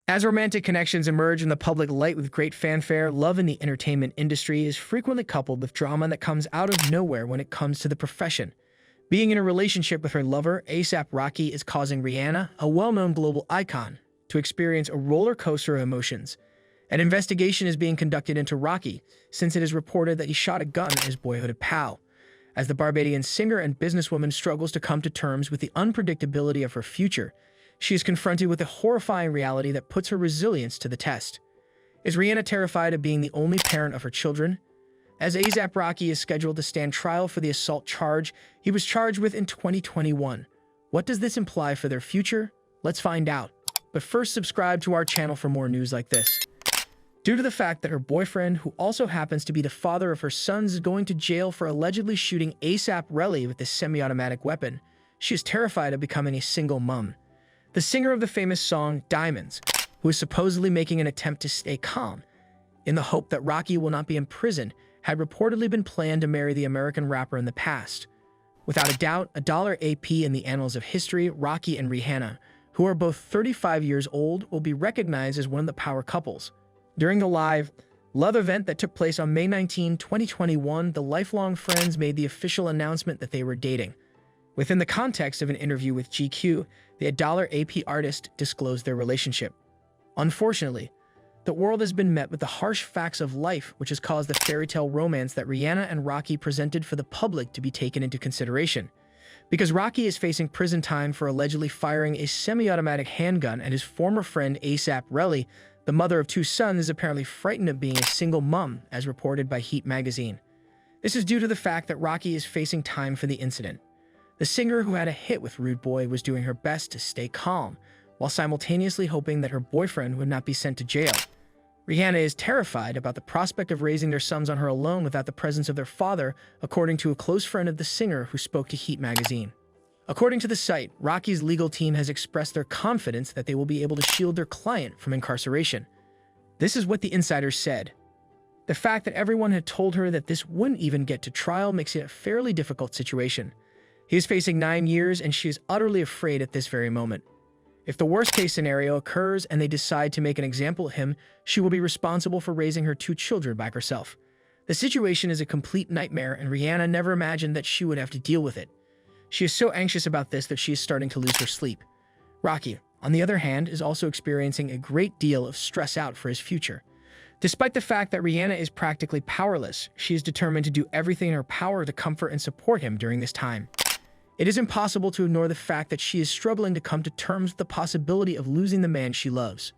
As romantic connections emerge in the public light with great fanfare, love in the entertainment industry is frequently coupled with drama that comes out of nowhere when it comes to the profession. Being in a relationship with her lover, ASAP Rocky, is causing Rihanna, a well-known global icon, to experience a roller coaster of emotions. An investigation is being conducted into Rocky, since it is reported that he shot a gun at his boyhood pal. As the Barbadian singer and businesswoman struggles to come to terms with the unpredictability of her future, she is confronted with a horrifying reality that puts her resilience to the test. Is Rihanna terrified of being the only parent of her children? As ASAP Rocky is scheduled to stand trial for the assault charge he was charged with in 2021. What does this imply for their future? Let's find out. But first, subscribe to our channel for more news like this. Due to the fact that her boyfriend, who also happens to be the father of her sons, is going to jail for allegedly shooting ASAP Rocky with a semi-automatic weapon, she is terrified of becoming a single mom. The singer of the famous song Diamonds, who is supposedly making an attempt to stay calm in the hope that Rocky will not be imprisoned, had reportedly been planned to marry the American rapper in the past. Without a doubt, a $AP in the annals of history, Rocky and Rihanna, who are both 35 years old, will be recognized as one of the power couples. During the live Love event that took place on May 19, 2021, the lifelong friends made the official announcement that they were dating. Within the context of an interview with GQ, the $AP artist disclosed their relationship. Unfortunately, the world has been met with the harsh facts of life, which has caused the fairy tale romance that Rihanna and Rocky presented for the public to be taken into consideration. Because Rocky is facing prison time for allegedly firing a semi-automatic handgun at his former friend ASAP Rocky, the mother of two sons is apparently frightened of being a single mom, as reported by Heat magazine. This is due to the fact that Rocky is facing time for the incident. The singer, who had a hit with Rude Boy, was doing her best to stay calm, while simultaneously hoping that her boyfriend would not be sent to jail. Rihanna is terrified about the prospect of raising their sons on her alone without the presence of their father, according to a close friend of the singer who spoke to Heat magazine. According to the site, Rocky's legal team has expressed their confidence that they will be able to shield their client from incarceration. This is what the insiders said. The fact that everyone had told her that this wouldn't even get to trial makes it a fairly difficult situation. He is facing 9 years, and she is utterly afraid at this very moment. If the worst-case scenario occurs and they decide to make an example of him, she will be responsible for raising her 2 children by herself. The situation is a complete nightmare, and Rihanna never imagined that she would have to deal with it. She is so anxious about this that she is starting to lose her sleep. Rocky, on the other hand, is also experiencing a great deal of stress out for his future. Despite the fact that Rihanna is practically powerless, she is determined to do everything in her power to comfort and support him during this time. It is impossible to ignore the fact that she is struggling to come to terms with the possibility of losing the man she loves.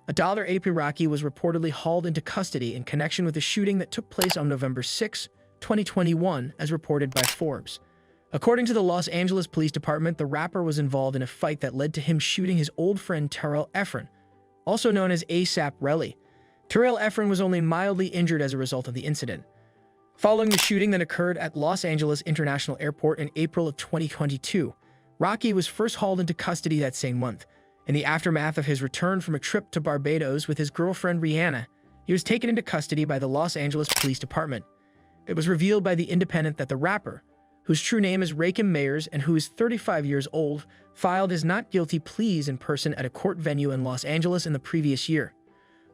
AP Rocky was reportedly hauled into custody in connection with a shooting that took place on November 6, 2021, as reported by Forbes. According to the Los Angeles Police Department, the rapper was involved in a fight that led to him shooting his old friend Terrell Efron, also known as ASAP Rocky. Terrell Efron was only mildly injured as a result of the incident. Following the shooting that occurred at Los Angeles International Airport in April of 2022, Rocky was first hauled into custody that same month. In the aftermath of his return from a trip to Barbados with his girlfriend Rihanna, he was taken into custody by the Los Angeles Police Department. It was revealed by The Independent that the rapper, whose true name is Rakim Mayers and who is 35 years old, filed his not guilty pleas in person at a court venue in Los Angeles in the previous year.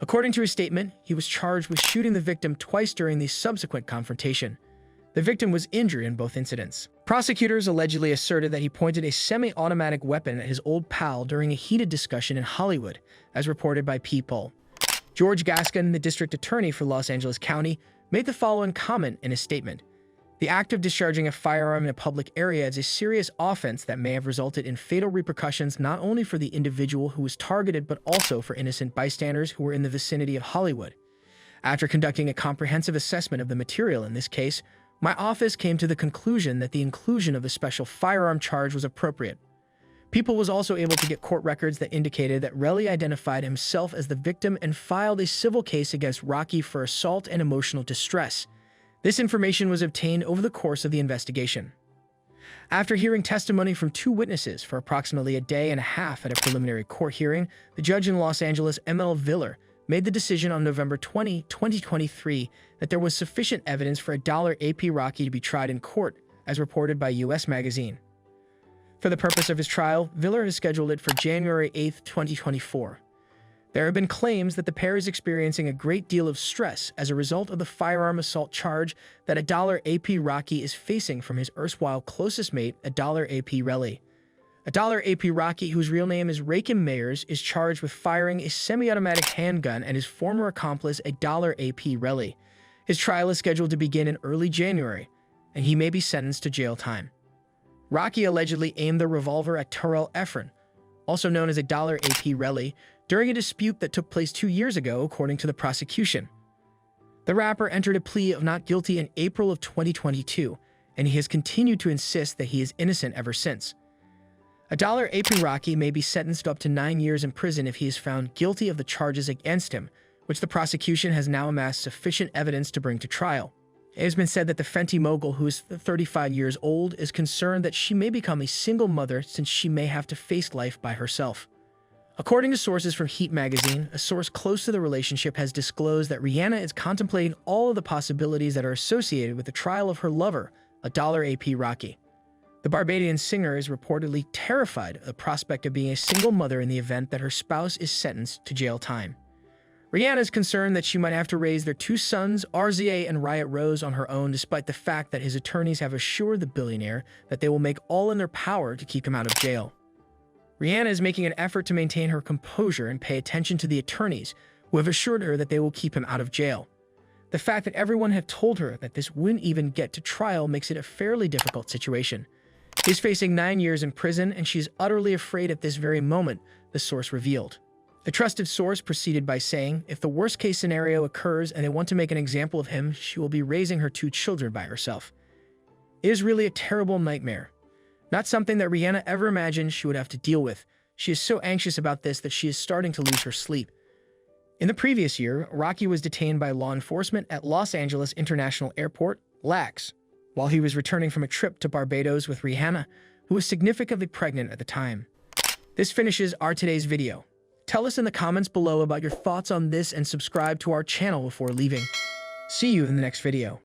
According to his statement, he was charged with shooting the victim twice during the subsequent confrontation. The victim was injured in both incidents. Prosecutors allegedly asserted that he pointed a semi-automatic weapon at his old pal during a heated discussion in Hollywood, as reported by People. George Gascon, the district attorney for Los Angeles County, made the following comment in his statement. The act of discharging a firearm in a public area is a serious offense that may have resulted in fatal repercussions not only for the individual who was targeted but also for innocent bystanders who were in the vicinity of Hollywood. After conducting a comprehensive assessment of the material in this case, my office came to the conclusion that the inclusion of the special firearm charge was appropriate. People was also able to get court records that indicated that Rocky identified himself as the victim and filed a civil case against Rocky for assault and emotional distress. This information was obtained over the course of the investigation. After hearing testimony from 2 witnesses for approximately a day and a half at a preliminary court hearing, the judge in Los Angeles, M.L. Viller, made the decision on November 20, 2023, that there was sufficient evidence for AP Rocky to be tried in court, as reported by U.S. Magazine. For the purpose of his trial, Viller has scheduled it for January 8, 2024. There have been claims that the pair is experiencing a great deal of stress as a result of the firearm assault charge that $AP Rocky is facing from his erstwhile closest mate, $AP Relly. $AP Rocky, whose real name is Rakim Mayers, is charged with firing a semi-automatic handgun at his former accomplice, AP Relly. His trial is scheduled to begin in early January, and he may be sentenced to jail time. Rocky allegedly aimed the revolver at Terrell Efron, also known as $AP Relly, during a dispute that took place 2 years ago, according to the prosecution. The rapper entered a plea of not guilty in April of 2022, and he has continued to insist that he is innocent ever since. AP Rocky may be sentenced to up to 9 years in prison if he is found guilty of the charges against him, which the prosecution has now amassed sufficient evidence to bring to trial. It has been said that the Fenty mogul, who is 35 years old, is concerned that she may become a single mother since she may have to face life by herself. According to sources from Heat magazine, a source close to the relationship has disclosed that Rihanna is contemplating all of the possibilities that are associated with the trial of her lover, AP Rocky. The Barbadian singer is reportedly terrified of the prospect of being a single mother in the event that her spouse is sentenced to jail time. Rihanna is concerned that she might have to raise their 2 sons, RZA and Riot Rose, on her own, despite the fact that his attorneys have assured the billionaire that they will make all in their power to keep him out of jail. Rihanna is making an effort to maintain her composure and pay attention to the attorneys, who have assured her that they will keep him out of jail. The fact that everyone have told her that this wouldn't even get to trial makes it a fairly difficult situation. He's facing 9 years in prison, and she's utterly afraid at this very moment, the source revealed. The trusted source proceeded by saying, if the worst-case scenario occurs and they want to make an example of him, she will be raising her 2 children by herself. It is really a terrible nightmare. Not something that Rihanna ever imagined she would have to deal with. She is so anxious about this that she is starting to lose her sleep. In the previous year, Rocky was detained by law enforcement at Los Angeles International Airport, LAX, while he was returning from a trip to Barbados with Rihanna, who was significantly pregnant at the time. This finishes our today's video. Tell us in the comments below about your thoughts on this and subscribe to our channel before leaving. See you in the next video.